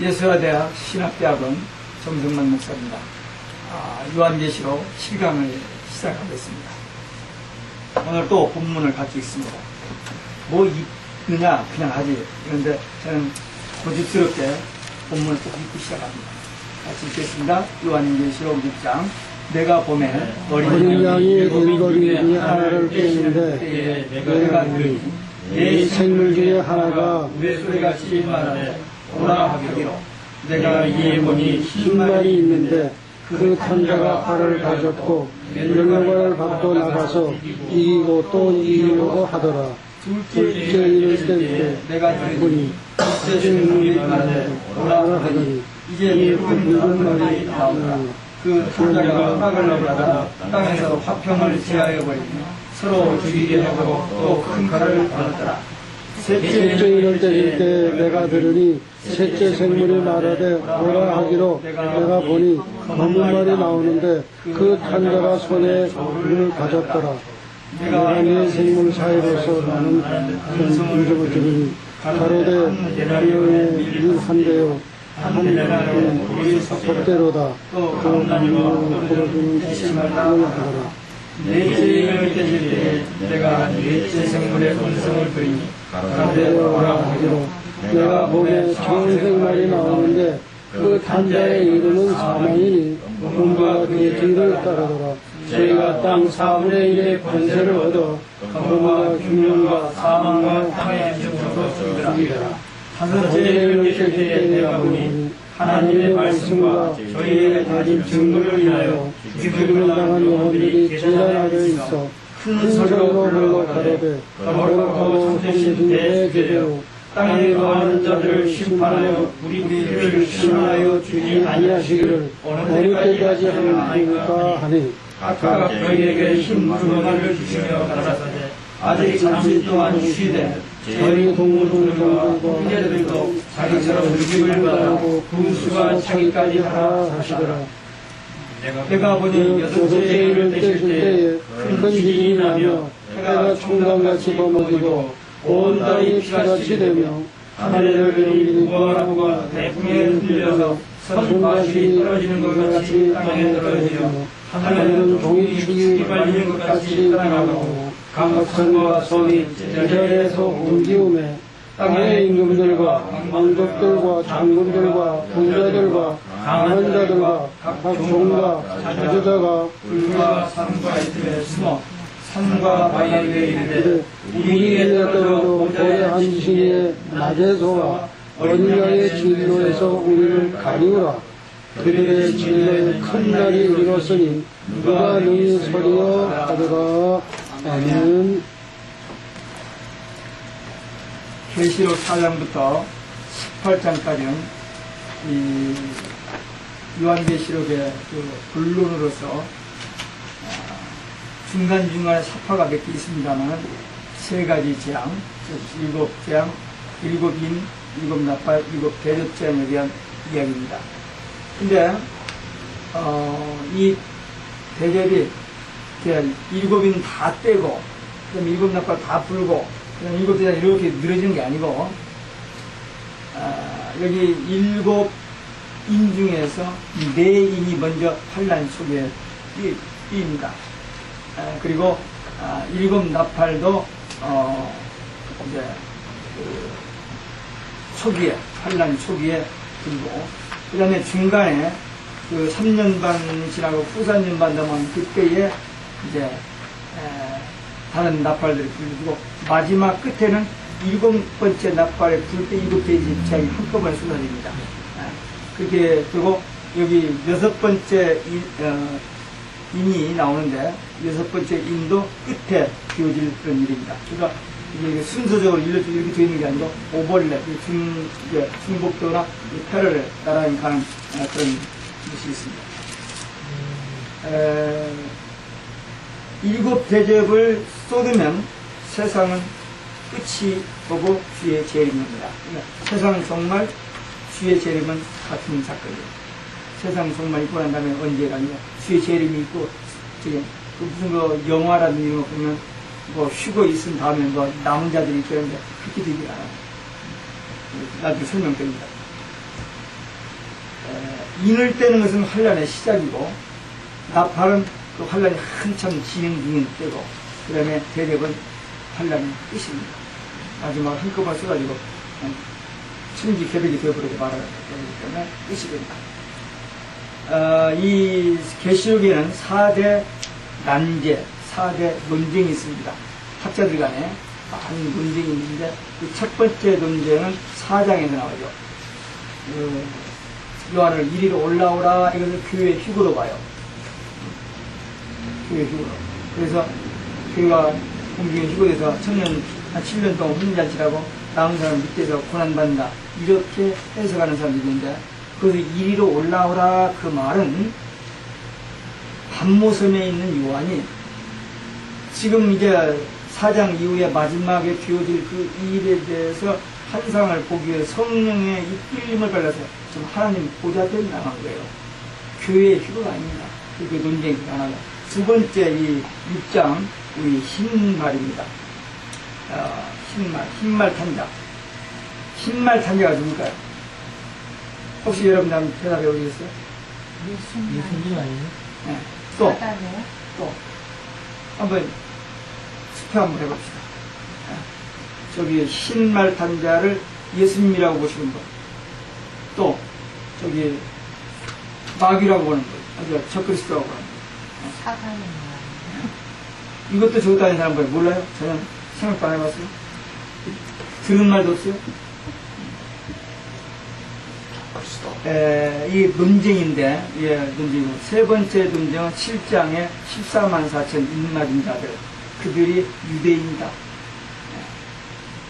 예수야대학 신학대학원 정성만 목사입니다. 요한계시록 7강을 시작하겠습니다. 오늘 또 본문을 가지고 있습니다. 뭐 읽느냐 그냥 하지. 그런데 저는 고집스럽게 본문을 꼭 읽고 시작합니다. 같이 읽겠습니다. 요한계시록 6장. 내가 봄에 어린 양이 일거리 하나를 깨는데 내가 들으니 내 생물 중에 하나가 우레소리같이 말하되 오라 하기로 내가 이에 보니 흰 말이 있는데 그 탄자가 활을 가졌고 명령을 받고 나가서 이기고 또 이기려고 하더라. 둘째 이를 때 내가 보니 둘째 생물이 말하되 오라 하더니 이제 붉은 말이 나오더라. 그 탄자가 화를 받아 땅에서 화평을 제하여 버리며 서로 죽이게 하고 또 큰 칼을 받았더라. 셋째 이를 때 내가 들으니 셋째 생물이 말하되 오라 하기로 내가 보니 검은 말이 나오는데 그 탄자가 손에 불을 가졌더라. 내가 네 생물 사이로서 나는 음성을 들으니 가로되 하늘에 한대요 한 법대로다. 또 나무가 풀어주는 기침을 하더라. 넷째 이를 때 내가 넷째 생물의 음성을 들으니 가로되 오라 하기로 내가 보기에 청생말이 나오는데 그 탄자의 이름은 사망이니 음부가 그 뒤를 따르더라. 저희가 땅 4분의 1의 권세를 얻어 검과 흉년과 사망과 땅의 짐승으로 죽이더라. 다섯째 이를 때 내가 보니 하나님의 말씀과 저희에게 가진 증거를 인하여 죽임을 당한 영혼들이 진란하여 있어 큰 소리로 불러 가로되 거룩하고 성되신 대제대로 땅에 거하는 자들을 심판하여 우리 피를 심하여 주지 아니하시기를 어느 때까지 하는가 하니 각각 저희에게 흰 구멍을 주시며 가라사대 아직 잠시 동안 쉬되 저희 동물들과 형제들도 자기처럼 느낌을 받고 군수가 차기까지 하라 하시더라. 내가 보니 여섯째 일을 떼실 때에 큰 지진이 나며 해가 총광같이 범어지고 온 땅이 피같이 되며 하늘을 내리는 무화과가 대풍에 흔들려서 선밭이 떨어지는 것 같이 땅에 떨어지며 하늘은 종이축이 말리는 것 같이 떠나가고 강산과 섬이 제자리에서 옮기우매 땅의 임금들과 왕족들과 장군들과 부자들과 강한 자들과 각 종과 자주자가 불과 산과 이틀에 숨어 산과 바위에 이르되 우리에게 떨어져 오래 앉으시기에 낮에서와 어린 양의 진로에서 우리를 가리우라. 그들의 진로에 큰 날이 이르렀으니 누가 능히 서리어 하더라. 아멘. 계시록 4장부터 18장까지는 이 요한계시록의 그 본론으로서 중간중간에 사파가 몇 개 있습니다만 세 가지 재앙, 즉 일곱 재앙, 일곱 인, 일곱 나팔, 일곱 대접 재앙에 대한 이야기입니다. 근데 이 대접이 일곱 인 다 떼고 그다음 일곱 나팔 다 불고 그다음 일곱 대장 이렇게 늘어지는 게 아니고 여기 일곱 인 중에서 네 인이 먼저 환란 속에 띄입니다. 그리고 일곱 나팔도 이제 초기에 환란 초기에 들고 그 다음에 중간에 그 3년 반 지나고 후 4년 반 되면 그때에 이제 다른 나팔들이 불리고 마지막 끝에는 일곱 번째 나팔에 불 때 일곱 돼지 재앙이 한꺼번에 쏟아집니다. 그렇게 되고 여기 여섯 번째 인이 나오는데 여섯 번째 인도 끝에 비워질 그런 일입니다. 그러니까 이게 순서적으로 이렇게 되어 있는 게 아니고 오벌레, 중복도나 패러를 따라가는 그런 것이 있습니다. 일곱 대접을 쏟으면 세상은 끝이 오고 주의 재림입니다. 그러니까 세상은 정말 주의 재림은 같은 사건이에요. 세상 정말 있고 난 다음에 언제가 아니라 주의 재림이 있고 지금 무슨 그 영화라든지 이런 거 보면 뭐 쉬고 있은 다음에 뭐 남은 자들이 있는데 그렇게 되지 않아요. 나중에 설명드립니다. 인을 떼는 것은 환란의 시작이고 나팔은 그 환란이 한참 진행 중인 때고 그 다음에 대접은 환란이 끝입니다. 마지막으로 한꺼번에 써가지고 천지 개벽이 되어버리고 말하기 때문에 끝이 됩니다. 이 계시록에는 4대 난제, 4대 논쟁이 있습니다. 학자들 간에 많은 논쟁이 있는데 그 첫 번째 논쟁은 4장에서 나오죠. 요한을 이리로 올라오라, 이것을 교회 휴거로 봐요. 교회 휴거로. 그래서 교회가 공중에 휴거돼서 한 7년 동안 혼인잔치라고 남은 사람 밑에서 고난받는다, 이렇게 해석하는 사람들이 있는데, 그것을 이리로 올라오라 그 말은 반모섬에 있는 요한이 지금 이제 4장 이후에 마지막에 비워질 그 일에 대해서 환상을 보기 위해 성령의 이끌림을 받아서 지금 하나님 보좌대에 나간 거예요. 교회의 휴거가 아닙니다. 그게 논쟁이 하나가. 두 번째 이 6장 우리 흰말입니다. 흰말 탄자. 흰말 탄자가 누굴까요? 혹시 여러분 한번 대답해 보시겠어요? 예수님 아니에요? 네. 또 한번 투표 한번 해봅시다. 저기 흰말 탄자를 예수님이라고 보시는 분, 또 저기 마귀라고 보는 분, 적그리스도라고 보는 분, 사단이 이것도 저것도 아닌 사람 뭐예요? 몰라요? 전혀 생각도 안 해봤어요? 들은 말도 없어요? 이 논쟁인데, 논쟁이고, 세 번째 논쟁은 7장에 14만 4천 입맞은 자들, 그들이 유대인이다.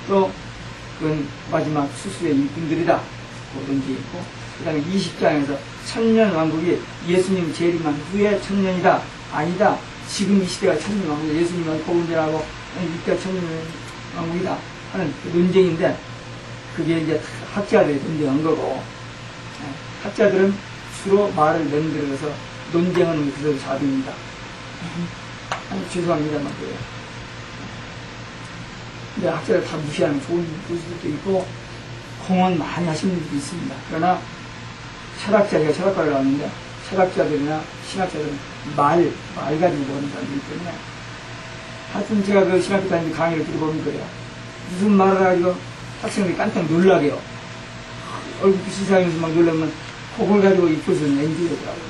또, 그건 마지막 수수의 일꾼들이다. 그 논쟁이 있고, 그 다음에 20장에서 천년 왕국이 예수님 재림한 후에 천년이다. 아니다. 지금 이 시대가 천년 왕국이다. 예수님은 복음전하고 이때가 천년 왕국이다. 하는 그 논쟁인데, 그게 이제 학자들이 논쟁한 거고, 학자들은 주로 말을 만들어서 논쟁하는 게 그대로 자비입니다. 죄송합니다만 그래요. 근데 학자들 다 무시하는 좋은 교수들도 있고 공헌 많이 하시는 분들도 있습니다. 그러나 철학자가 철학과를 나왔는데 철학자들이나 신학자들은 말 가지고 보는 사람들이기 때문에 하여튼 제가 그 신학교 다니는 강의를 들어보면 그래요. 무슨 말을 가지고 학생들이 깜짝 놀라게요. 얼굴 시사하면서 막 놀라면 그걸 가지고 이 교수는 엔지더라고요.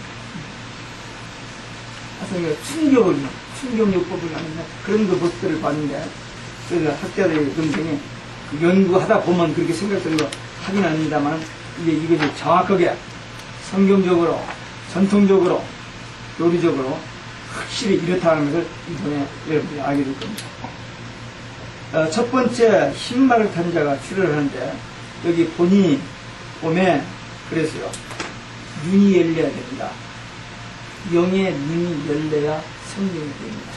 하여튼 충격요법을 하는데 그런 그 모습들을 봤는데, 그래서 학자들의 논쟁이 연구하다 보면 그렇게 생각들고 하긴 합니다만, 이것이 정확하게 성경적으로, 전통적으로, 교리적으로 확실히 이렇다는 것을 이번에 여러분들이 알게 될 겁니다. 첫 번째 흰말을 탄 자가 출연을 하는데, 여기 본인이 봄에 그랬어요. 눈이 열려야 됩니다. 영의 눈이 열려야 성경이 됩니다.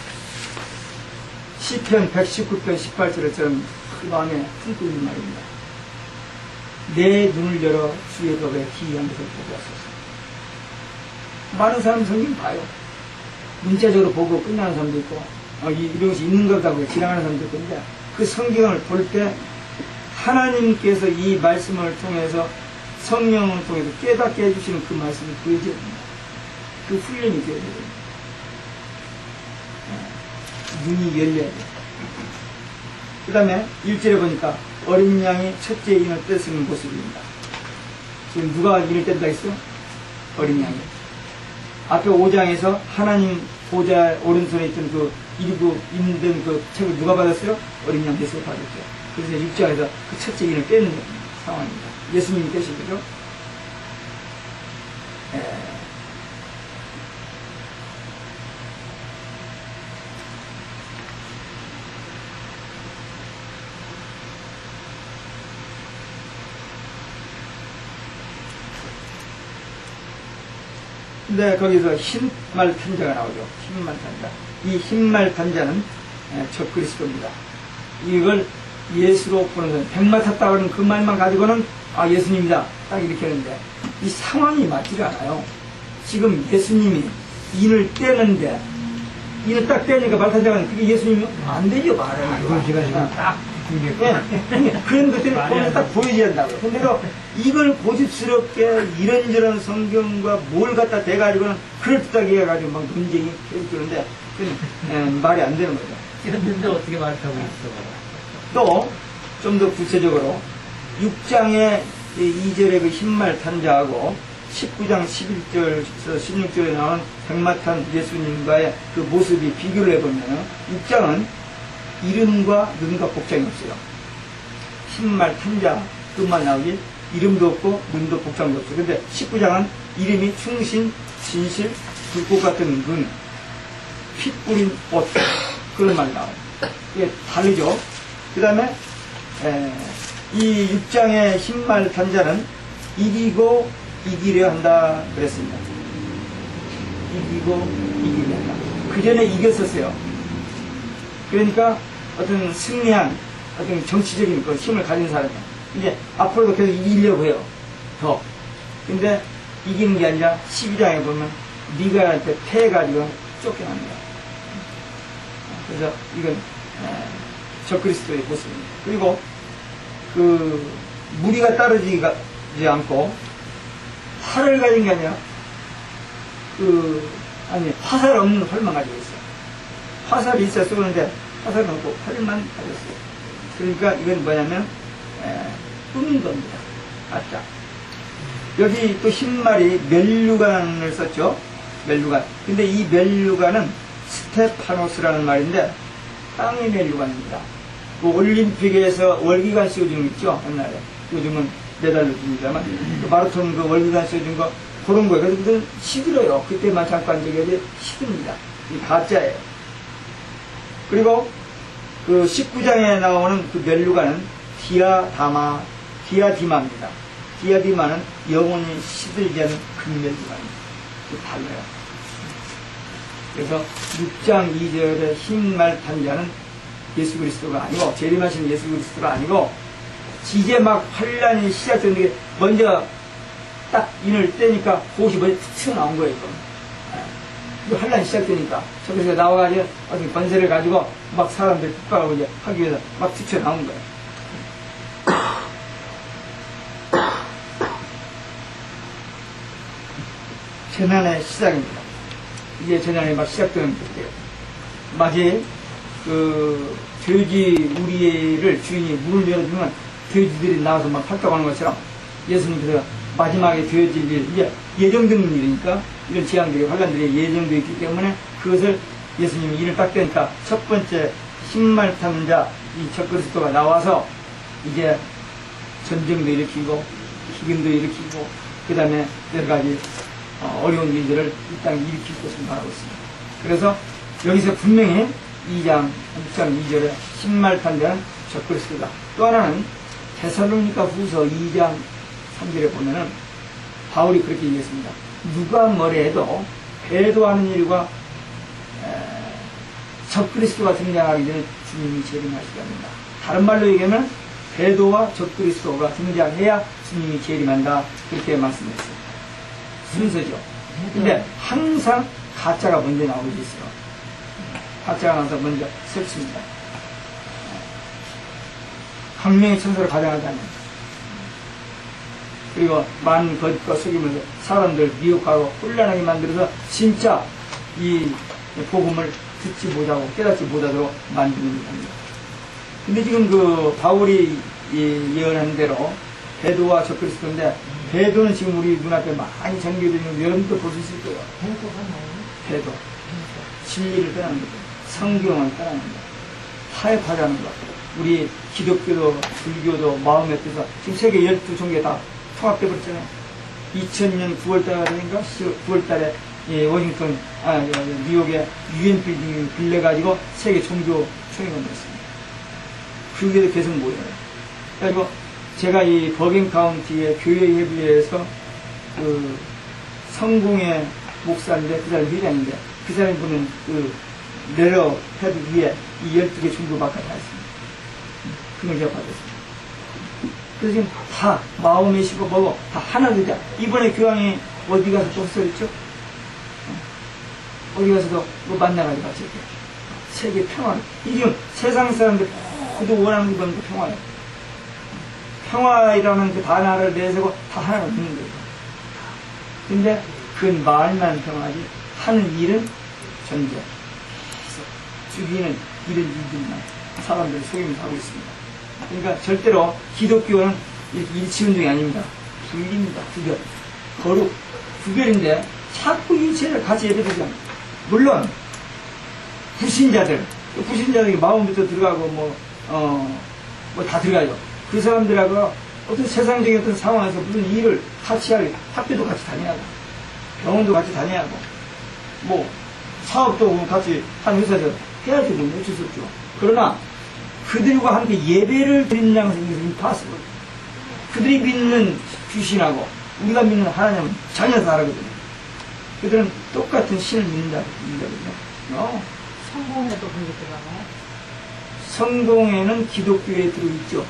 시편 119편 18절처럼 그 마음에 품고 있는 말입니다. 내 눈을 열어 주의 법에 기이한 것을 보게 하소서. 많은 사람 성경 봐요. 문자적으로 보고 끝나는 사람도 있고, 이런 것이 있는 거다고 지나가는 사람도 있는데, 그 성경을 볼 때 하나님께서 이 말씀을 통해서 성령을 통해서 깨닫게 해주시는 그 말씀을 보여줘야 됩니다. 그 훈련이 되어야 됩니다. 눈이 열려야 돼요. 그 다음에 1절에 보니까 어린 양이 첫째 인을 떼쓰는 모습입니다. 지금 누가 인을 뗀다 했어요? 어린 양이. 앞에 5장에서 하나님 보좌 오른손에 있던 그 일부 있는 그 책을 누가 받았어요? 어린 양께서 받았죠. 그래서 6장에서 그 첫째 인을 떼는 상황입니다. 예수님이 떼신 거죠. 근데 거기서 흰말 탄자가 나오죠. 흰말 탄자. 이 흰말 탄자는 적그리스도입니다. 이걸 예수로 보는, 백마 탔다 그러는 그 말만 가지고는 예수님이다. 딱 이렇게 하는데, 이 상황이 맞지가 않아요. 지금 예수님이 인을 떼는데, 인을 딱 떼니까 말 탄자가 그게 예수님이 안 되죠, 말을. 제가 지금 딱 그런 것들이 보면 딱 보이지 않다고요. 근데 이걸 고집스럽게 이런저런 성경과 뭘 갖다 대가지고는 그럴듯하게 해가지고 막 논쟁이 계속 그러는데 그건 말이 안 되는 거죠. 이랬는데 어떻게 말하고 있어? 또 좀 더 구체적으로 6장의 2절의 그 흰말 탄자하고 19장 11절에서 16절에 나온 백마탄 예수님과의 그 모습이 비교를 해보면 6장은 이름과 눈과 복장이 없어요. 흰말 탄자 끝만 나오지 이름도 없고 눈도 복장도 없어요. 근데 19장은 이름이 충신, 진실, 불꽃 같은 눈, 핏 뿌린 옷 그런 말이 나와요. 이게 다르죠. 그 다음에 이 6장의 흰말 탄자는 이기고 이기려 한다 그랬습니다. 이기고 이기려 한다. 그 전에 이겼었어요. 그러니까 어떤 승리한 어떤 정치적인 그 힘을 가진 사람이에요. 이제 앞으로도 계속 이기려고 해요. 더. 근데 이기는 게 아니라 12장에 보면 미가한테 패해가지고 쫓겨납니다. 그래서 이건 적그리스도의 모습입니다. 그리고 그 무리가 따르지 않고 활을 가진 게 아니라 화살 없는 활만 가지고 있어요. 화살이 있어야 쏘는데 화살은 없고 활만 가졌어요. 그러니까 이건 뭐냐면 꾸민 겁니다. 가짜. 여기 또 흰말이 멜류관을 썼죠. 멜류관. 근데 이 멜류관은 스테파노스라는 말인데 땅의 멜류관입니다. 그 올림픽에서 월기관 씌워주는 거 있죠. 옛날에. 요즘은 메달로 줍니다만 그 마라톤 그 월기관 씌워준 거 그런 거예요. 그래서 그건 시들어요. 그때만 잠깐 저기 시듭니다. 이 가짜예요. 그리고 그 19장에 나오는 그 멜루가는 디아디마입니다. 디아디마는 영원히 시들지 않은 금멜루가입니다. 그 달라요. 그래서 6장 2절의 흰말 탄자는 예수 그리스도가 아니고 재림하신 예수 그리스도가 아니고 이제 막 환란이 시작됐는데 먼저 딱 인을 떼니까 그것이 먼저 툭 튀어나온 거예요. 이 환란이 시작되니까 저기서 나와가지고 어떤 번세를 가지고 막 사람들 폭발하고 이제 하기 위해서 막 튀어나온 거예요. 재난의 시작입니다. 이제 재난이 막 시작되는 때예요. 마치 그 돼지 우리를 주인이 문을 열어주면 돼지들이 나와서 막 활동하는 것처럼 예수님께서 마지막에 되어질 일, 이제 예정된 일이니까 이런 재앙들이 환란들이 예정되어 있기 때문에 그것을 예수님이 일을 딱 되니까 첫 번째 흰말 타는 자 이 적그리스도가 나와서 이제 전쟁도 일으키고 희근도 일으키고 그 다음에 여러 가지 어려운 일들을 이 땅에 일으킬 것을 말하고 있습니다. 그래서 여기서 분명히 2장 2절에 흰말 탄 자는 적그리스도다. 또 하나는 데살로니가 후서 2장 3절에 보면은 바울이 그렇게 얘기했습니다. 누가 뭐래도 배도하는 일과 적그리스도가 등장하기 전에 주님이 재림하시게 합니다. 다른 말로 얘기하면 배도와 적그리스도가 등장해야 주님이 재림한다. 그렇게 말씀했어요. 순서죠. 근데 항상 가짜가 먼저 나오고 있어요. 가짜가 나와서 먼저 설칩니다. 강명의 천사를 가장하지 않는 그리고 많은 거짓과 속임을 사람들 미혹하고 혼란하게 만들어서 진짜 이 복음을 듣지 못하고 깨닫지 못하도록 만드는 겁니다. 근데 지금 그 바울이 예언한 대로 배도와 적그리스도인데 배도는 지금 우리 눈앞에 많이 전개되어 있는 여러분도 볼 수 있을 거예요. 배도. 진리를 떠나는 거죠. 성경을 떠나는 거. 타협하자는 거. 우리 기독교도 불교도 마음에 뜻서 지금 세계 12종교 다 통합돼 버렸잖아요. 2000년 9월달에 되니까 9월달에 워싱턴 뉴욕에 UN 빌딩을 빌려가지고 세계 종교 총회가 됐습니다. 그게도 계속 모여요. 그리고 제가 이 버긴 카운티의 교회협의회에서 그 성공의 목사인데 그 사람이 회장인데 그 사람이 보는 그 레러 헤드 위에 이 12개 종교밖에 다 있습니다. 그걸 제가 받았습니다. 그래서 지금 다 마음의 시고 뭐고 다 하나 되자. 이번에 교황이 어디 가서 또 헛소리했죠? 어디 가서도 뭐 만나가지고 같이 이렇게 세계 평화를. 이 지금 세상 사람들 그도 원하는 건 평화예요. 평화이라는 그 단어를 내세고 다 하나 없는 거예요. 근데 그 말만 평화지 하는 일은 전쟁. 죽이는 이런 일들만 사람들이 속이면서 하고 있습니다. 그러니까 절대로 기독교는 일치운동이 아닙니다. 분리입니다. 구별. 거룩. 구별인데 자꾸 일체를 같이 예배드리지 않아요. 물론 불신자들이 마음부터 들어가고 뭐 다 들어가요. 그 사람들하고 어떤 세상적인 어떤 상황에서 무슨 일을 같이 할 학교도 같이 다녀야 하고 병원도 같이 다녀야 하고 뭐 사업도 같이 한 회사에서 해야지 뭐 어쩔 수 없죠. 그러나 그들과 함께 예배를 드린다는 것은 impossible. 그들이 믿는 귀신하고 우리가 믿는 하나님은 전혀 다르거든요. 그들은 똑같은 신을 믿는다거든요. 성공에도 그게 들어가나요? 성공에는 기독교에 들어있죠.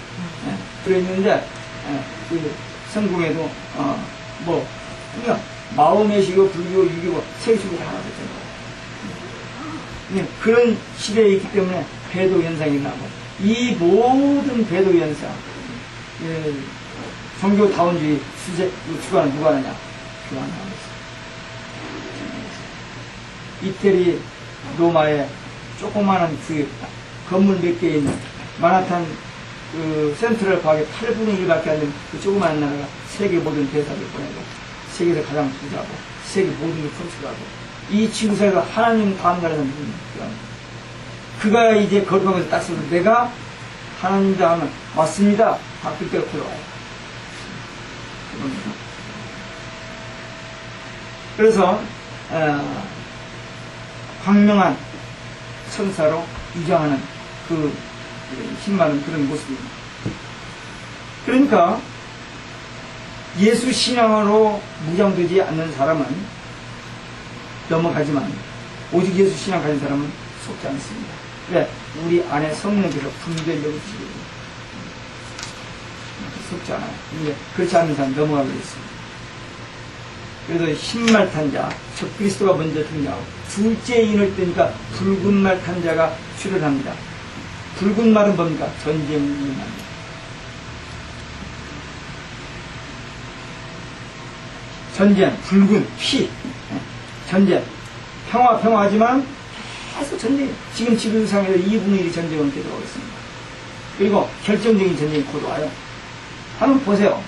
들어있는데 그 성공에도 그러니까 마음의식이고 불교고 유교고 세계식으로 하나 됐잖아요. 그런 시대에 있기 때문에 배도 현상이 나고 이 모든 배도 현상 종교다원주의 주관은 누가 하느냐? 교황이 하고 있어요. 이태리 로마에 조그마한 그 건물 몇 개 있는 마나탄 그 센트럴 파크의 8분의 1밖에 안 되는 그 조그마한 나라가 세계 모든 대사를 보내고 세계에서 가장 부자고 세계 모든 걸 컨트롤하고 이 지구상에서 하나님 다음 나라는 누구냐? 그가 이제 거룩하면서 딱 써서 내가 하나님이다 하면 맞습니다. 바뀔 때가 들어와요. 그래서 광명한 천사로 위장하는 그 힘많은 그런 모습입니다. 그러니까 예수 신앙으로 무장되지 않는 사람은 넘어가지만 오직 예수 신앙 가진 사람은 속지 않습니다. 왜? 우리 안에 성령께서 분별력을 주시거든요. 속지 않아요. 근데 그렇지 않은 사람 넘어가게 있습니다. 그래서 흰말 탄 자, 즉 그리스도가 먼저 등장하고 둘째 인을 뜨니까 붉은 말 탄 자가 출현합니다. 붉은 말은 뭡니까? 전쟁이 일어납니다. 전쟁, 붉은 피, 전쟁, 평화하지만 계속 전쟁. 지금 지구상에서 2분의 1이 전쟁은 계속 오고 있습니다. 그리고 결정적인 전쟁이 곧 와요. 한번 보세요.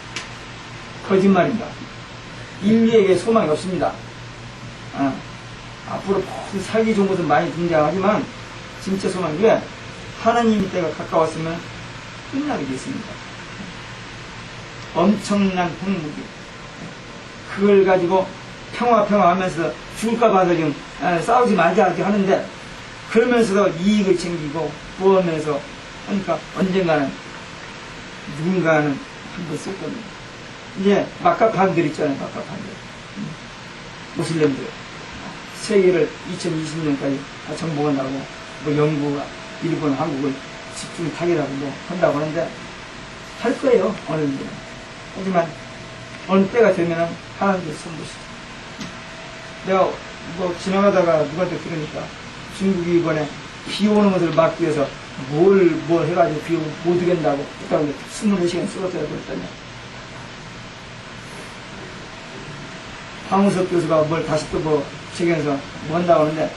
거짓말입니다. 인류에게 소망이 없습니다. 앞으로 살기 좋은 것은 많이 등장하지만 진짜 소망이 왜? 하나님 때가 가까웠으면 끝나게 됐습니다. 엄청난 핵무기. 그걸 가지고 평화 하면서 죽을까 봐서 지금 싸우지 말자 하는데 그러면서도 이익을 챙기고 구하면서 하니까 언젠가는 누군가는 한번 쓸 겁니다. 이제 막가판들 있잖아요. 막가판들. 무슬림들. 세계를 2020년까지 다 정복한다고 뭐 영국, 일본, 한국을 집중 타격하고 뭐 한다고 하는데 할 거예요. 어느 정도. 하지만 어느 때가 되면은 하나님께 선보시죠. 내가 뭐 지나가다가 누구한테 들으니까 중국이 이번에 비 오는 것을 막기 위해서 뭘 해가지고 비 못 오겠다고 그다음에 24시간 쓰러져야 그랬더니 황우석 교수가 뭘 다시 또 뭐 적용해서 뭐 한다고 하는데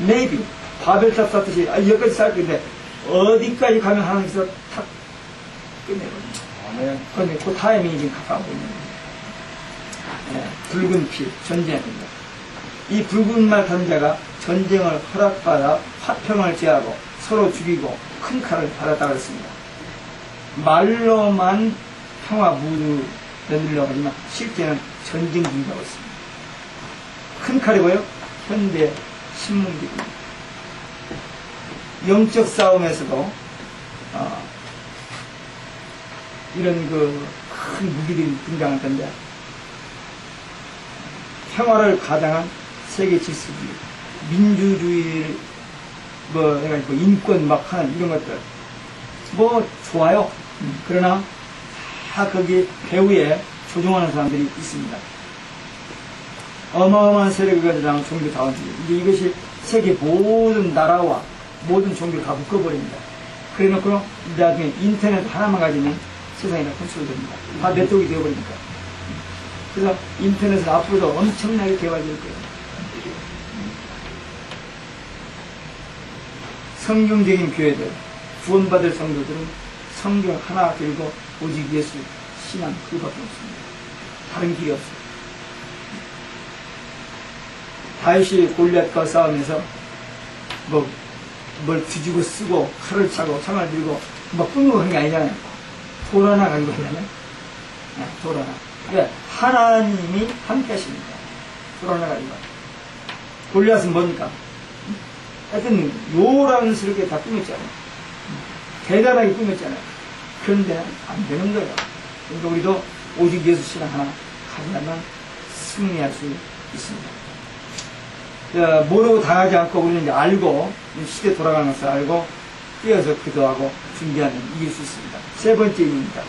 maybe 바벨탑 쌓듯이 여기까지 쌓을 건데 어디까지 가면 하나님께서 탁 끝내거든요. 그런데 그 타이밍이 지금 가까우고 있는 거예요. 붉은 피, 전쟁입니다. 이 붉은 말 단자가 전쟁을 허락받아 화평을 제하고 서로 죽이고 큰 칼을 받았다고 했습니다. 말로만 평화 무드 만들려고 하지만 실제는 전쟁 중이라고 했습니다. 큰 칼이고요. 현대 신문기입니다. 영적 싸움에서도 이런 그 큰 무기들이 등장할 건데 평화를 가장한 세계 질서주의, 민주주의 뭐 해가지고 인권 막 하는 이런 것들 뭐 좋아요. 그러나 다 거기 배후에 조종하는 사람들이 있습니다. 어마어마한 세력을 가지고 종교 다원주의. 이제 이것이 세계 모든 나라와 모든 종교를 다 묶어버립니다. 그래 놓고 나중에 인터넷 하나만 가지면 세상이 다 컨트롤됩니다. 다 네트워크가 되어버리니까. 그래서 인터넷은 앞으로도 엄청나게 개발될 거예요. 성경적인 교회들, 구원받을 성도들은 성경 하나 들고 오직 예수, 신앙 그밖에 없습니다. 다른 길이 없어요. 다윗이 골리앗과 싸우면서 뭘 뒤지고 쓰고 칼을 차고 창을 들고 막 뿜고 그런 게 아니잖아요. 돌 하나 가지고 하잖아요. 네, 돌 하나. 그러니까 하나님이 함께 하십니다. 돌 하나 가지고. 골리앗은 뭡니까? 하여튼 요란스럽게 다 꾸몄잖아요. 대단하게 꾸몄잖아요. 그런데 안 되는 거예요. 그러니까 우리도 오직 예수 신앙 하나 가지면 승리할 수 있습니다. 모르고 당하지 않고 우리는 이제 알고 시대 돌아가는 것을 알고 뛰어서 기도하고 준비하면 이길 수 있습니다. 세 번째 일입니다.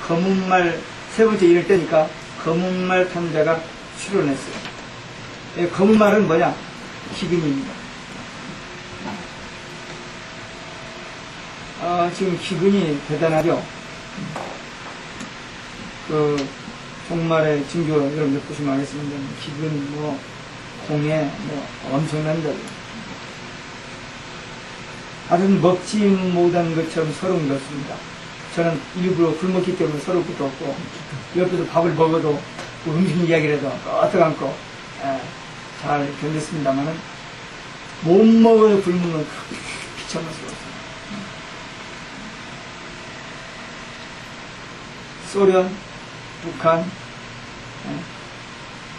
검은말 세 번째 일을 때니까 검은말 탐자가 출현했어요. 검은말은 뭐냐? 기근입니다. 지금 기근이 대단하죠. 종말의 징조 여러분들 보시면 알겠습니다. 기근 공해 엄청난다. 다른 먹지 못한 것처럼 서러운 것입니다. 저는 일부러 굶었기 때문에 서러울 것도 없고 옆에서 밥을 먹어도 음식 이야기를 해도 끄떡 않고 잘 견뎠습니다만은 못 먹어도 굶는 건 비참스러웠어요. 소련, 북한,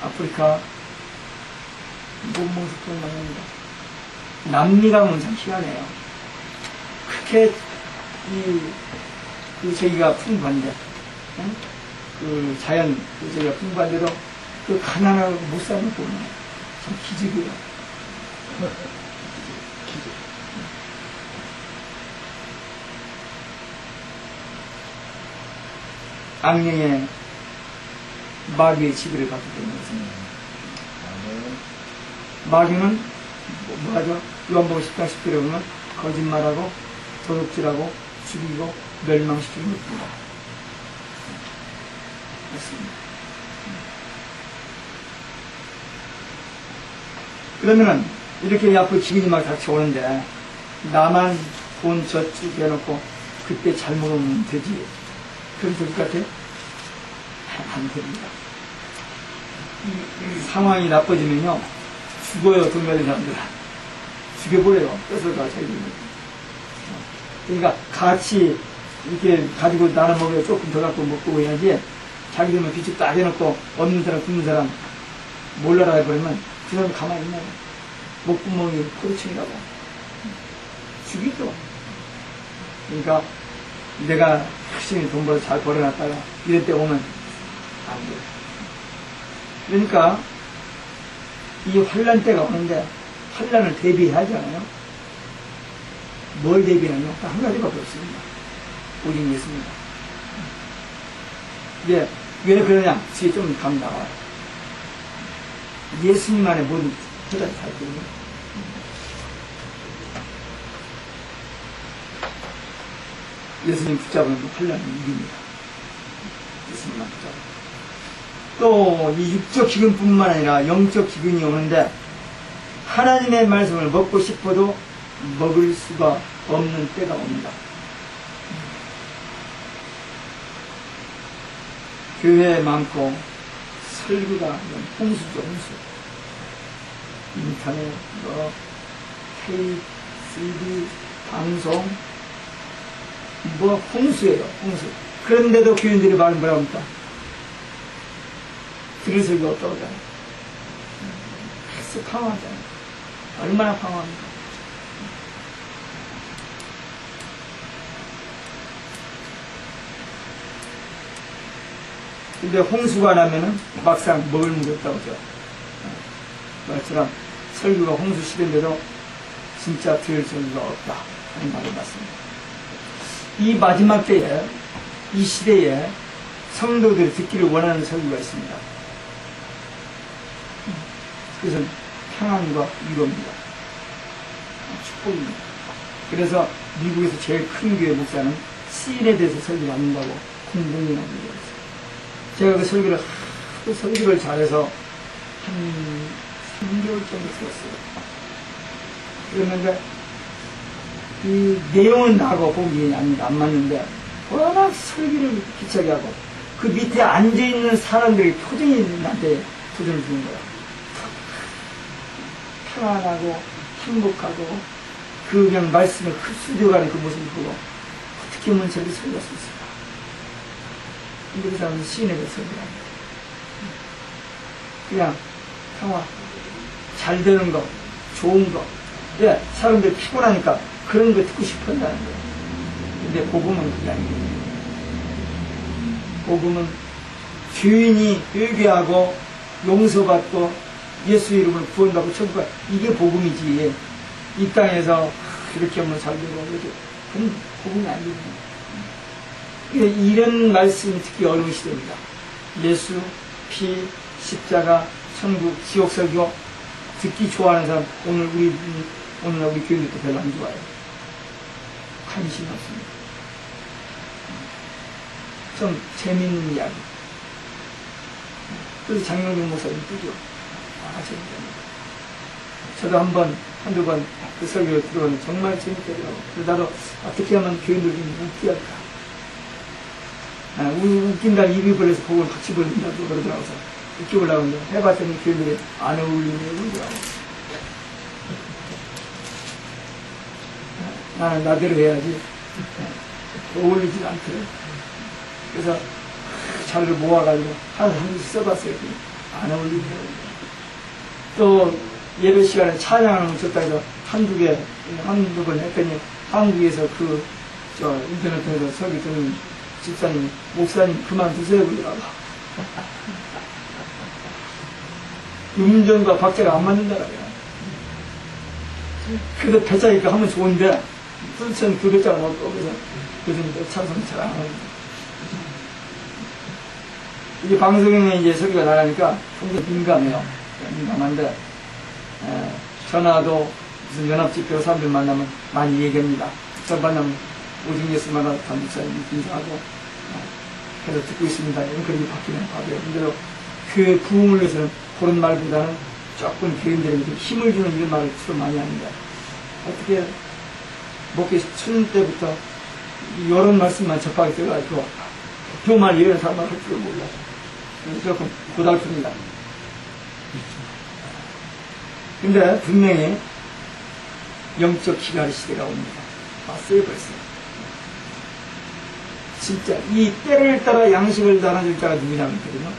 아프리카 못 먹어서 그런 말입니다. 남미가면 참 희한해요. 그렇게 저기가 풍부한데, 자연 저기가 풍부한데도 그 가난하고 못 사는 거 보면 참 기적이에요. 악령의 마귀의 지배를 받기 때문에 마귀는 뭐하죠? 요한복음 10장 10절에 보면 거짓말하고 도둑질하고 죽이고 멸망시키는 것입니다. 맞습니다. 그러면은 이렇게 앞으로 기근이 막 닥쳐오는데 나만 돈 저축 해놓고 그때 잘못 오면 되지. 그럼 될 것 같아요? 안 됩니다. 상황이 나빠지면요 죽어요. 돈 가진 사람들은 죽여버려요. 뺏어가 자기들은. 그러니까 같이 이렇게 가지고 나눠 먹어야 조금 더 갖고 먹고 해야지. 자기들만 비축 딱 해놓고 없는 사람 굶는 사람 몰라라 해버리면 그 사람 가만히 있나요? 목구멍이 포도청이라고 죽이죠. 그러니까 내가 열심히 돈 벌어 잘 벌어놨다가 이럴 때 오면 안 돼요. 그러니까 이 환란 때가 오는데 환란을 대비해야 하잖아요. 뭘 대비하냐면 딱 한 가지밖에 없습니다. 오직 예수입니다. 이게 왜 그러냐? 뒤에 좀 감 나와요. 예수님 안에 모든 해답이 다 있거든요. 예수님 붙잡으면 환란은 이깁니다. 예수님만 붙잡으면. 또 이 육적 기근뿐만 아니라 영적 기근이 오는데 하나님의 말씀을 먹고 싶어도 먹을 수가 없는 때가 옵니다. 교회 많고 설교가 홍수죠, 홍수. 인터넷, 테이프, CD, 방송, 홍수예요, 홍수. 그런데도 교인들이 말은 뭐라고 합니까? 들을 설교가 없다고 하잖아요. 그래서 방황하잖아요. 얼마나 방황합니까? 근데 홍수가 나면은 막상 먹을 물이 없다고 하죠. 말처럼 설교가 홍수 시대인데도 진짜 들을 설교가 없다 하는 말이 맞습니다. 이 마지막 때에, 이 시대에 성도들이 듣기를 원하는 설교가 있습니다. 그것은 평안과 위로입니다. 축복입니다. 그래서 미국에서 제일 큰 교회 목사는 시인에 대해서 설교를 안다고 공동이 나온 거였어요. 제가 그 설교를 하도 설교를 잘해서 한 3개월 정도 들었어요. 그랬는데 이 내용은 나하고 보기 안 맞는데 워낙 설교를 기차게 하고 그 밑에 앉아있는 사람들의 표정이 나한테 도전을 주는 거야. 편안하고 행복하고 그 그냥 말씀을 흡수되어가는 그 모습을 보고 어떻게 하면 저렇게 설교할 수 있을까? 근데 그 사람은 시인에게 설교합니다. 그냥 평화, 잘 되는 거, 좋은 거. 예, 사람들이 피곤하니까 그런 거 듣고 싶어 한다는 거예요. 근데 복음은 그게 아니에요. 복음은 죄인이 회개하고 용서받고 예수 이름으로 구원받고 천국가 이게 복음이지. 이 땅에서 이렇게 하면 잘 되고 이렇게 그건 복음이 아니에요. 이런 말씀이 듣기 어려운 시대입니다. 예수, 피, 십자가, 천국, 지옥 설교 듣기 좋아하는 사람 오늘날 우리 교인들도 별로 안 좋아해요. 관심이 없습니다. 좀 재밌는 이야기. 그래서 장영준 목사님 뜨죠. 재밌다. 저도 한두 번 그 설교를 들어봤는데 정말 재밌더라고요. 그래서 나도 어떻게 하면 교인들이 웃게 할까. 웃긴다 입이 벌려서 복을 같이 벌린다고 그러더라고요. 웃겨보려고 하는데 해봤더니 교인들이 안 어울리네 그러더라고요. 나는 나대로 해야지 어울리지 않더래. 그래서 자료를 모아가지고 한 줄 써봤어요. 안 어울리더라고요. 또 예배 시간에 찬양을 줬다 해서 한두 번 했더니 한국에서 인터넷 통해서 설교 듣는 집사님, 목사님 그만두세요 그러더라고. 음정과 박자가 안 맞는다라고요. 그래도 배짜니까 하면 좋은데 불천 그 배짜가 없고 그래서 요즘 찬송 잘 안 합니다. 이게 방송에 이제 설교가 나가니까 굉장히 민감해요. 민감한데 전화도 무슨 연합집회 사람들 만나면 많이 얘기합니다. 저 만나면 오직 예수 만나서 단독사님 인사하고 그래서 듣고 있습니다. 이런 그렇게 바뀌는 과거예요. 근데도 그 부흥을 위해서는 그런 말보다는 조금 교인들에게 힘을 주는 이런 말을 주로 많이 합니다. 어떻게 목회 춘 때부터 이런 말씀만 접하게 되어가지고 정말 이런 사람을 할 줄을 몰라요. 그래서 조금 고달픕니다. 근데 분명히 영적 기가의 시대가 옵니다. 왔어요 벌써. 진짜 이 때를 따라 양식을 나눠줄 자가 누구냐면 거든요.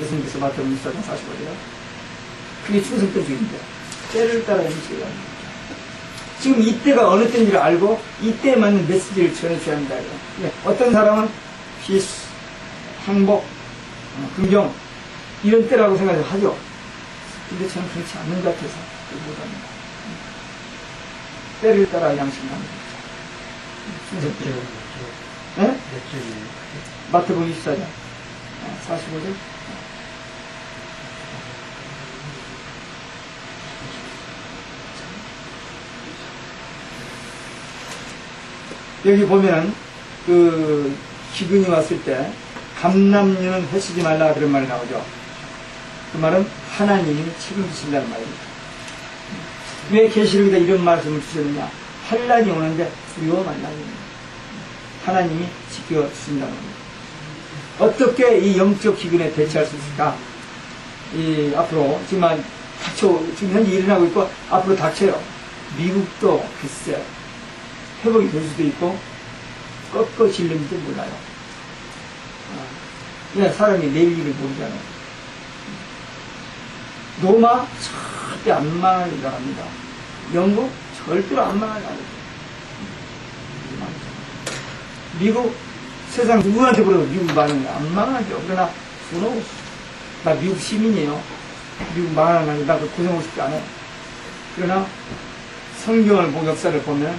예수님께서 마태복음 24장 45절에 그게 충성도주의인데 때를 따라 양식을 나눠줄 자. 지금 이때가 어느 때인지를 알고 이때에 맞는 메시지를 전해줘야 한다. 어떤 사람은 피스, 행복, 긍정 이런 때라고 생각을 하죠. 근데 저는 그렇지 않는 것 같아서 못합니다. 때를 따라 양식 나누자. 네? 마태복음 24장 45절. 여기 보면은 그 기근이 왔을 때 감람류는 해치지 말라 그런 말이 나오죠. 그 말은 하나님이 책임지신다는 말입니다. 왜 계시록에다 이런 말씀을 주셨느냐? 환란이 오는데 두려워 말라입니다. 하나님이 지켜주신다는 겁니다. 어떻게 이 영적 기근에 대처할 수 있을까? 앞으로 지금 현재 일어나고 있고 앞으로 닥쳐요. 미국도 글쎄 회복이 될 수도 있고 꺾어 질는지도 몰라요. 그냥 사람이 내일 일을 모르잖아요. 로마 절대 안 망할 나라입니다. 영국 절대로 안 망할 나라입니다. 미국 세상 누구한테 물어도 미국 망하는 안 망하죠. 그러나 나 미국 시민이에요. 미국 망하는 나라 나도 고생하고 싶지 않아요. 그러나 성경을 보고 역사를 보면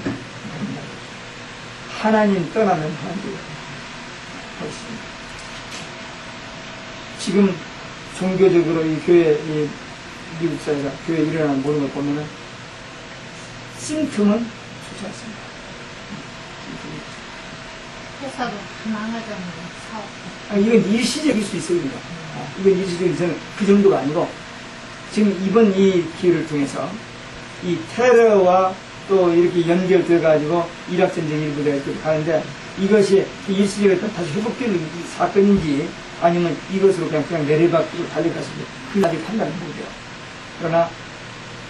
하나님 떠나면 하나님이 있습니다. 지금 종교적으로 이 교회, 미국 사회가 교회에 일어나는 모든 걸 보면은 심틈은 좋지 않습니다. 회사도 망하잖아요. 사업. 이건 일시적일 수 있어요. 이건 일시적인 그 정도가 아니고 지금 이번 이 기회를 통해서 이 테러와 또 이렇게 연결돼 가지고 이락 전쟁 일부가 이렇게 가는데 이것이 일시적으로 다시 회복될 사건인지 아니면 이것으로 그냥 내리막으로 달려갔습니다. 그게 아직 판단을 못해요. 그러나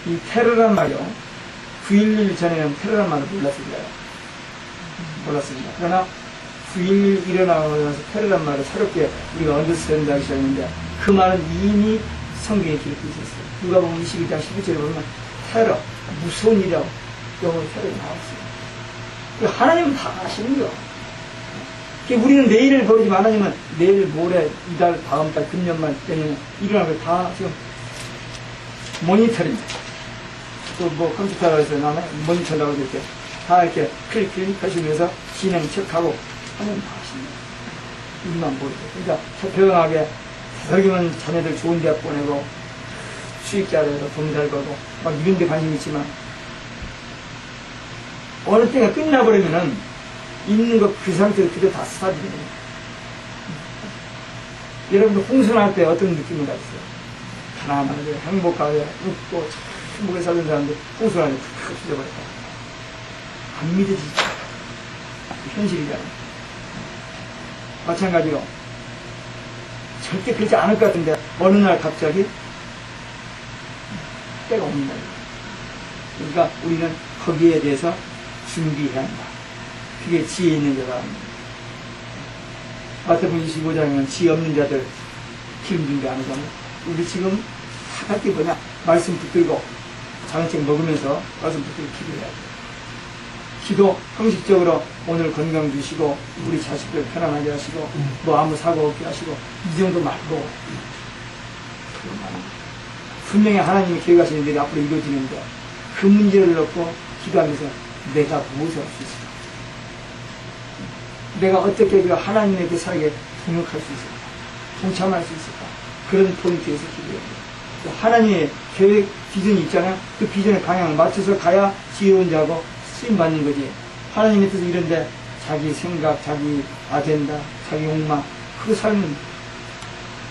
이 테러란 말이요. 9.11 전에는 테러란 말을 몰랐습니다. 몰랐습니다. 그러나 9.11 일어나고 나서 테러란 말을 새롭게 우리가 언더스탠드하기 시작했는데 그 말은 이미 성경에 기록되어 있었어요. 누가 보면 22장 11절에 보면 테러, 무서운 일이라고 영어로 테러가 나왔어요. 하나님은 다 아시는 거예요. 우리는 내일을 버리지 하나님은 내일, 모레, 이달, 다음 달, 금년만, 내년 일어나는 거 다 지금 모니터링. 또 뭐 컴퓨터라고 해서 나는 모니터라고 이렇게 다 이렇게 클릭 하시면서 진행 체크하고 하나님 다 아십니다. 우리만 모르죠. 그러니까 조용하게 여기면 자녀들 좋은 대학 보내고 수익자로 해서 돈 잘 벌고 막 이런 데 관심 있지만 어느 때가 끝나버리면은 있는 거 그 상태로 그대로 다 사라지게 됩니다. 여러분들 홍순할 때 어떤 느낌을 가졌어요? 가난하게 행복하게 웃고 행복하게 살던 사람들 홍순할 때 탁 잊어버렸다. 안 믿어지죠. 현실이잖아요. 마찬가지로 절대 그렇지 않을 것 같은데 어느 날 갑자기 때가 옵니다. 그러니까 우리는 거기에 대해서 준비해야 한다. 그게 지혜 있는 자가 합니다. 마태복음 25장에는 지혜 없는 자들 기름 준비 안 하잖아요. 우리 지금 할 게 뭐냐? 말씀 붙들고 장책 먹으면서 말씀 붙들고 기도해야 돼요. 기도 형식적으로 오늘 건강 주시고 우리 자식들 편안하게 하시고 뭐 아무 사고 없게 하시고 이 정도 말고 분명히 하나님이 계획하시는 일이 앞으로 이루어지는데 그 문제를 놓고 기도하면서 내가 무엇을 할 수 있을까? 내가 어떻게 그 하나님의 그 사역에 동역할 수 있을까? 동참할 수 있을까? 그런 포인트에서 기도해야 돼요. 하나님의 계획, 비전이 있잖아요. 그 비전의 방향을 맞춰서 가야 지혜로운 자고 쓰임받는 거지. 하나님의 뜻은 이런데 자기 생각, 자기 아젠다, 자기 욕망 그거 살면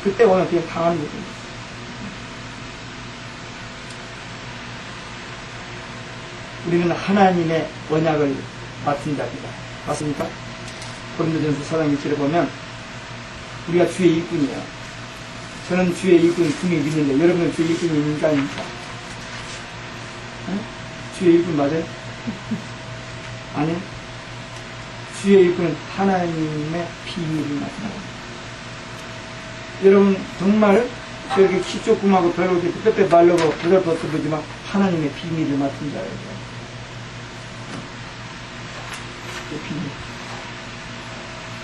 그때 오면 그냥 당하는 거죠. 우리는 하나님의 언약을 맡은 자입니다. 맞습니까? 고린도전서 4장 1절에 보면 우리가 주의 일꾼이에요. 저는 주의 일꾼을 분명히 믿는데 여러분은 주의 일꾼이 있는가 아닙니까? 응? 주의 일꾼 맞아요? 아니, 주의 일꾼은 하나님의 비밀을 맡은 겁니다. 여러분 정말 저렇게 키 조그마하고 별로 이렇게 빼빼 말르고 부들부들 보지만 하나님의 비밀을 맡은 자예요. 그 비밀.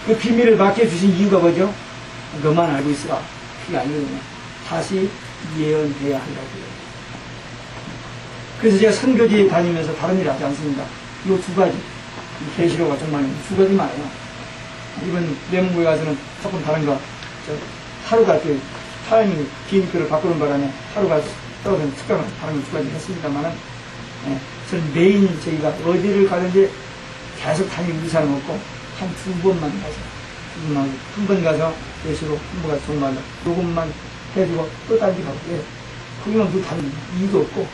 그 비밀을 맡겨주신 이유가 뭐죠? 너만 알고 있으라. 그게 아니거든요. 다시 예언해야 한다고요. 그래서 제가 선교지에 다니면서 다른 일 하지 않습니다. 이 두 가지. 계시로가 정말 두 가지 많아요. 이번 내문부에 가서는 조금 다른 거, 하루가 타이밍 비행기표를 바꾸는 바람에 하루가 떨어진 특강을 다른 거 두 가지 했습니다만은, 저는 매일 저희가 어디를 가든지 계속 다닐 의사는 없고, 한 두 번만 가서, 한 번 가서 예시로 한 번 가서 정말로 요것만 해주고 또 딴 데 가고, 거기만 뭐 다른 이유도 없고,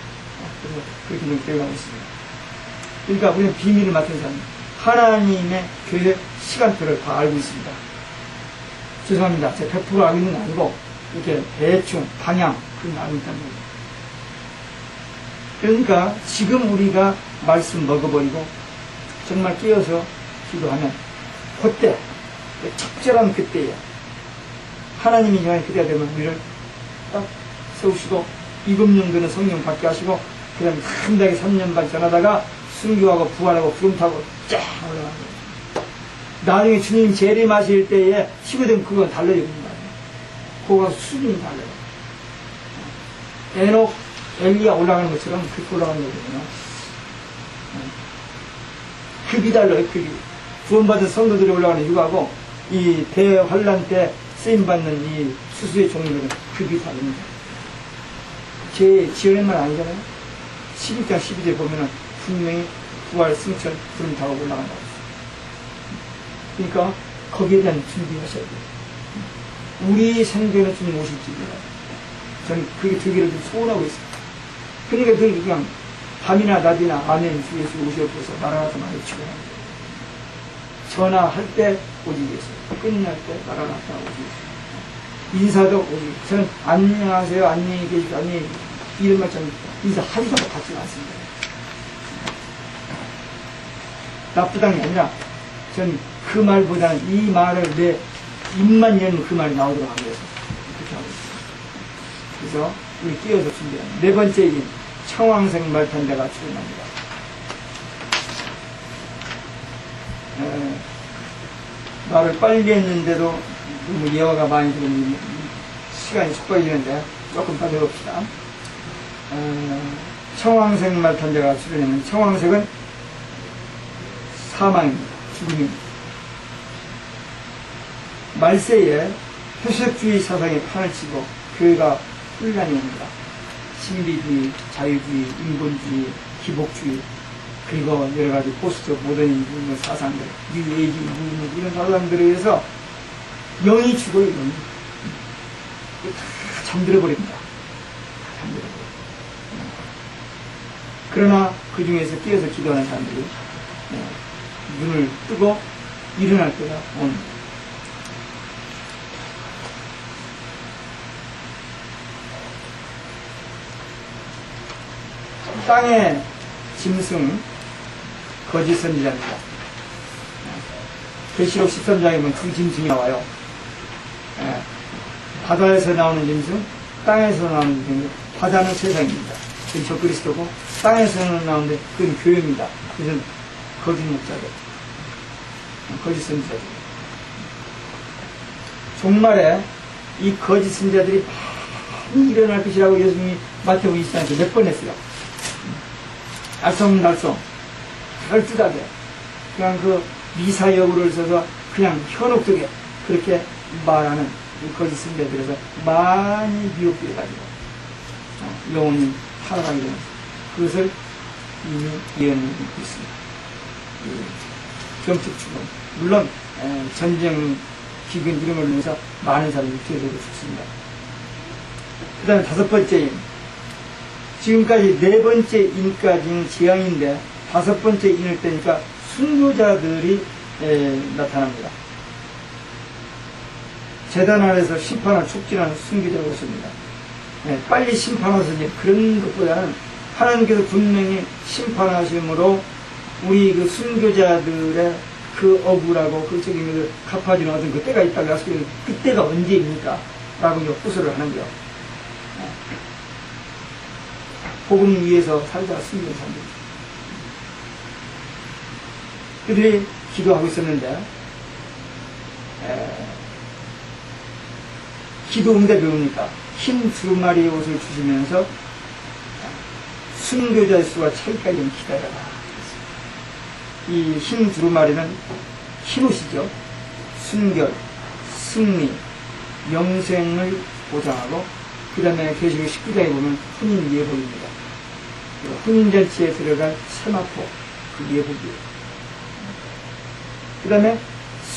그래서 그렇게 좀 기억하고 있습니다. 그러니까 우리는 비밀을 맡은 사람, 하나님의 계획 시간표를 다 알고 있습니다. 죄송합니다. 제가 100% 알고 있는 건 아니고, 이렇게 대충, 방향, 그런 거 알고 있다는 거죠. 그러니까 지금 우리가 말씀 먹어버리고, 정말 깨어서 기도하면, 그때, 적절한 그때에, 하나님이 정말 그때가 되면 우리를 딱 세우시고, 이금용도는 성령 받게 하시고, 그 다음에 한달에 3년 반 전하다가 순교하고 부활하고 구름 타고 쫙 올라가는 거예요. 나중에 주님 재림하실 때에 치고된 그건 달라지는 거예요. 그거가 수준이 달라요. 에녹, 엘리야 올라가는 것처럼 그렇게 올라가는 거거든요. 급이 달라요, 급이. 구원받은 성도들이 올라가는 육하고 이 대환란 때 쓰임받는 이 수수의 종류들은 급이 다릅니다. 제 지어낸 말 아니잖아요. 11장 12절 보면은 분명히 부활, 승천, 구름 타고 올라간다고 했어요. 그러니까 거기에 대한 준비하셔야 돼요. 우리 생전에 주님 오실 줄이에요. 저는 그게 되기를 좀 소원하고 있습니다. 그러니까 그냥 밤이나 낮이나 아멘 주 예수 오시옵소서 마라나타 말을 치고 합니다. 전화할 때 오지 예수, 끝날 때 마라나타 오지 예수. 인사도 오지. 저는 안녕하세요, 안녕히 계시고, 안녕히 계시고, 이런 말처럼 인사 하루도 받지 않습니다. 나쁘다는 게 아니라, 전 그 말보다는 이 말을 내 입만 열면 그 말이 나오도록 하기 위해서 그렇게 하고 있습니다. 그래서 우리 끼어서 준비합니다. 네 번째 인, 청황색 말탄대가 출현합니다. 말을 빨리 했는데도 너무 예화가 많이 들으면 시간이 촉박이는데 조금 더 해봅시다. 청황색 말탄대가 출현하면 청황색은 사망입니다. 죽음입니다. 말세에 표색주의 사상이 판을 치고 교회가 혼란이 옵니다. 신비주의, 자유주의, 인본주의, 기복주의, 그리고 여러 가지 포스트 모더니즘 사상들, 뉴에이지 무브먼트 이런 사상들에 의해서 영이 죽어요. 영이 다 잠들어 버립니다. 잠들어 버립니다. 그러나 그 중에서 끼어서 기도하는 사람들이 눈을 뜨고 일어날 때가 옵니다. 땅의 짐승 거짓 선지자입니다. 계시록 13장에 보면 두 짐승이 나와요. 바다에서 나오는 짐승, 땅에서 나오는 짐승. 바다는 세상입니다. 그건 적그리스도고, 땅에서는 나오는데 그건 교회입니다. 그것은 거짓 목자들, 거짓 선지자들. 종말에 이 거짓 선지자들이 많이 일어날 것이라고 예수님이 마태복음 24장에 몇 번 했어요. 알쏭달쏭, 그럴듯하게, 그냥 그 미사여구를 써서 그냥 현혹되게 그렇게 말하는 이 거짓 선지자들에서 많이 미혹되어가지고 영혼이 타락하게 되는 그것을 이미 예언하고 있습니다. 경축 죽음, 물론 전쟁, 기근 이런 걸로 해서 많은 사람이 피해되고 죽습니다. 그 다음에 다섯 번째 인, 지금까지 네 번째 인까지는 재앙인데 다섯 번째 인을 떼니까 순교자들이 나타납니다. 제단 아래서 심판을 촉진하는 순교자가 오십니다. 빨리 심판하셔서 이제 그런 것보다는 하나님께서 분명히 심판하심으로 우리 그 순교자들의 그 억울하고 그 책임을 갚아주는 어떤 그 때가 있다고 할 수 있는 그때가 언제입니까? 라고 이제 호소를 하는 거예요. 복음 위에서 살다가 숨긴 사람들. 그들이 기도하고 있었는데, 기도 응답이 오니까 흰 두루마리 옷을 주시면서 순교자의 수와 차이까지 기다려라. 이 흰 두루마리는 흰 옷이죠. 순결, 승리, 영생을 보장하고, 그 다음에 계시록 19장에 보면 혼인 예복입니다. 혼인잔치에 들어갈 세마포, 그 예복이에요. 그 다음에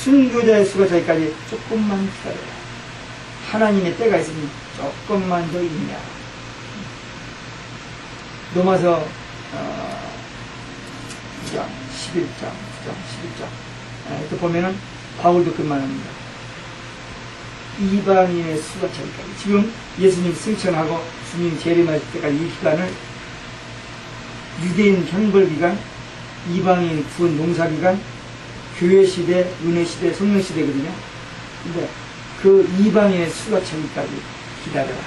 순교자의 수가 저기까지 조금만 기다려라. 하나님의 때가 있으니 조금만 더 있냐. 로마서 9장, 11장, 9장, 11장. 또 보면은 바울도 그 말합니다. 이방인의 수가 저기까지. 지금 예수님 승천하고 주님 재림하실 때까지 이 기간을 유대인 형벌기간, 이방인 구원 농사기간, 교회시대, 은혜시대, 성령시대거든요. 근데 그 이방인의 수가 저기까지 기다려라.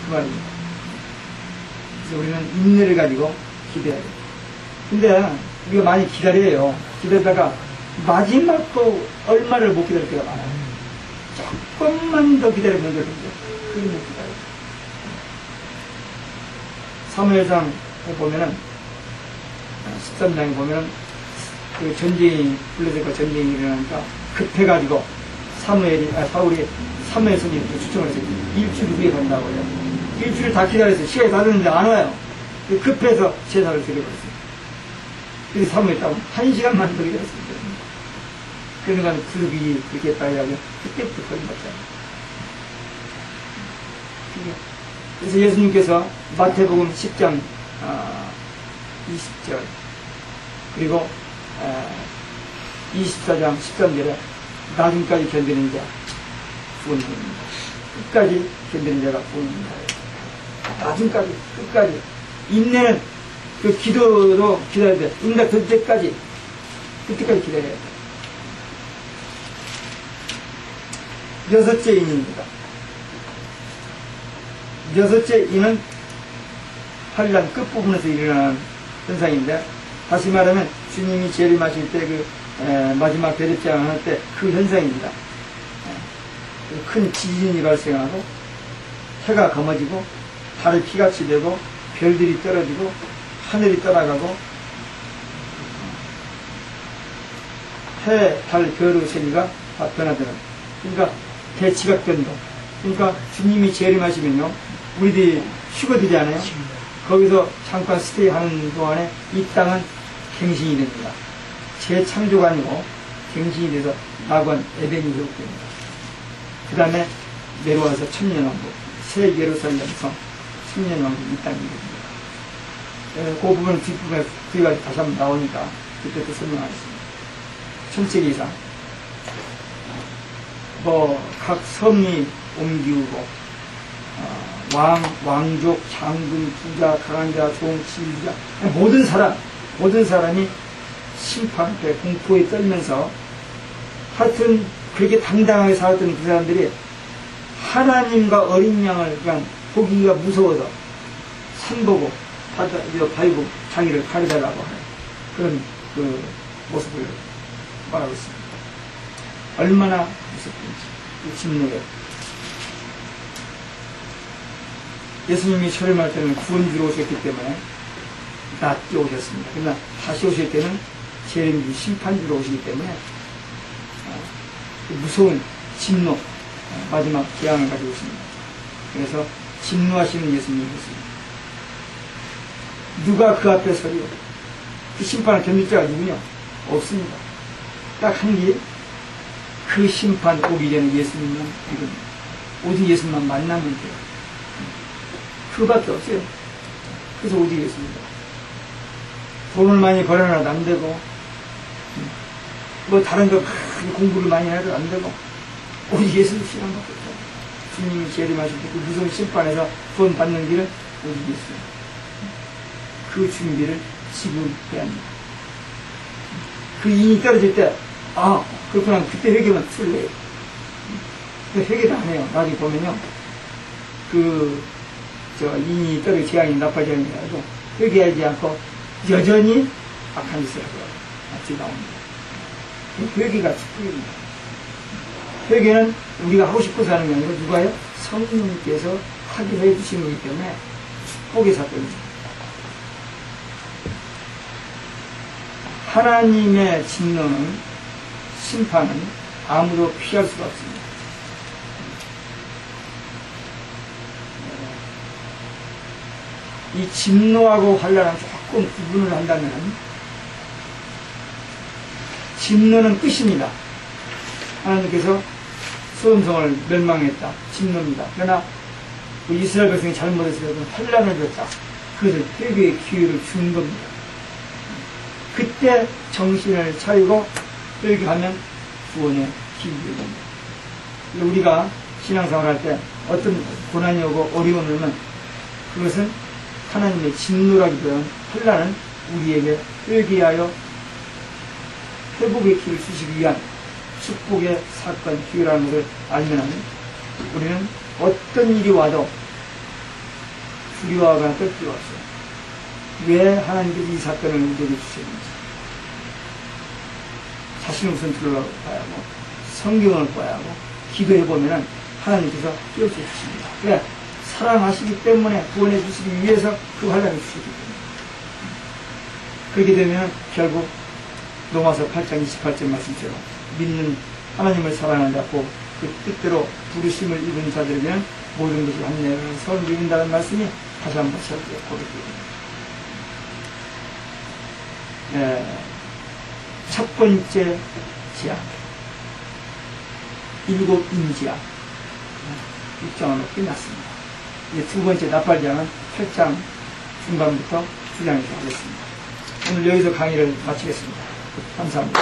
그 말입니다. 그래서 우리는 인내를 가지고 기다려야 돼요. 근데 우리가 많이 기다려요. 기다리다가 마지막도 얼마를 못 기다릴 때가 많아요. 조금만 더 기다리면 되는데 그걸 못 기다려요. 사무엘상에 보면은 13장에 보면은 그 전쟁이 블레셋과 전쟁이 일어나니까 급해가지고 사울이 사무엘 선생님께 추천을 했어요. 일주일 후에 간다고 해요. 일주일 다 기다렸어요. 시간이 다 됐는데 안 와요. 급해서 제사를 드려버렸어요. 이렇게 사모했다고 1시간 만들게 됐습니다. 그러니까 불이 그렇게 했다 하면 그때부터 걸림받잖아요. 그래서 예수님께서 마태복음 10장 20절 그리고 24장 13절에 나중까지 견디는 자 구원입니다. 끝까지 견디는 자가 구원입니다. 나중까지 끝까지 인내는 그 기도로 기다려야 돼. 응답될 때까지 그때까지 기다려야 돼. 여섯째 인입니다. 여섯째 인은 환란 끝부분에서 일어나는 현상인데, 다시 말하면 주님이 재림하실 때 마지막 대립장을 할 때 그 현상입니다. 큰 지진이 발생하고 해가 검어지고 달이 피같이 되고 별들이 떨어지고 하늘이 떠나가고 해, 달, 별의 세계가 다 변화되는, 그러니까 대지각 변동. 그러니까 주님이 재림하시면요, 우리들이 휴거되잖아요. 거기서 잠깐 스테이하는 동안에 이 땅은 갱신이 됩니다. 재창조가 아니고 갱신이 돼서 낙원 에덴이 회복됩니다. 그 다음에 내려와서 천년왕국, 새 예루살렘성 천년왕국 이 땅이 됩니다. 그 부분 뒷부분에 뒤가 다시 한번 나오니까 그때 또 설명하겠습니다. 천체기 이상 각 섬이 옮기우고 왕족, 장군, 부자, 강한 자, 종, 지휘자, 모든 사람이 심판 앞에 공포에 떨면서 하여튼 그렇게 당당하게 살았던 그 사람들이 하나님과 어린 양을 그냥 보기가 무서워서 산보고 바위고 자기를 가려달라고 하는 그런 그 모습을 말하고 있습니다. 얼마나 무섭든지 진노에 예수님이 철임할 때는 구원주로 오셨기 때문에 낮게 오셨습니다. 그러나 다시 오실 때는 재림주 심판주로 오시기 때문에 무서운 진노 마지막 재앙을 가지고 있습니다. 그래서 진노하시는 예수님이었습니다. 누가 그 앞에 서리요? 그 심판을 견딜 자가 누구냐? 없습니다. 딱 한 길, 그 심판 오기 전에 예수님만 이겁니다. 오직 예수님만 만나면 돼요. 그밖에 없어요. 그래서 오직 예수입니다. 돈을 많이 벌어놔도 안 되고, 다른 거 공부를 많이 해도 안 되고, 오직 예수님 신앙밖에 없어요. 주님이 재림하실 때 그 무서운 심판에서 구원 받는 길은 오직 예수. 그 준비를 지금 해야 합니다. 그 인이 떨어질 때, 그렇구나. 그때 회개만 틀려요. 회개도 안 해요. 나중에 보면요. 인이 떨어질 재앙이 나빠지는 게 아니고, 회개하지 않고 여전히 악한 짓을 하고 같이 나옵니다. 회개가 축복입니다. 회개는 우리가 하고 싶어서 하는 게 아니고 누가요? 성령님께서 하기로 해주신 거기 때문에 축복의 사건입니다. 하나님의 진노는, 심판은 아무도 피할 수가 없습니다. 이 진노하고 환란은 조금 구분을 한다면, 진노는 끝입니다. 하나님께서 소돔성을 멸망했다. 진노입니다. 그러나 이스라엘 백성이 잘못했어요. 환란을 줬다. 그것을 회개의 기회를 준 겁니다. 그때 정신을 차리고 회개하면 구원의 기회가 됩니다. 우리가 신앙생활 할 때 어떤 고난이 오고 어려움이 오면 그것은 하나님의 진노라기보다는 환란은 우리에게 회개하여 회복의 기회를 주시기 위한 축복의 사건, 기회라는 것을 알면 우리는 어떤 일이 와도 두려워하거나 떨 필요가 없어요. 왜 하나님께서 이 사건을 우리에게 주셨는지 자신을 우선 들어가야 하고 성경을 봐야 하고 기도해보면 하나님께서 깨우쳐 주십니다. 왜? 사랑하시기 때문에 구원해 주시기 위해서 그 환란을 주시기 때문에. 그렇게 되면 결국 로마서 8장 28절 말씀처럼 믿는 하나님을 사랑하는 자고 그 뜻대로 부르심을 입은 자들에게는 모든 것을 합리하는 선을 이룬다는 말씀이 다시 한번 새롭게 고백됩니다. 첫 번째 지약, 7임지약 입장으로 끝났습니다. 이제 두 번째 납발장은 8장 중반부터 주장해서 하겠습니다. 오늘 여기서 강의를 마치겠습니다. 감사합니다.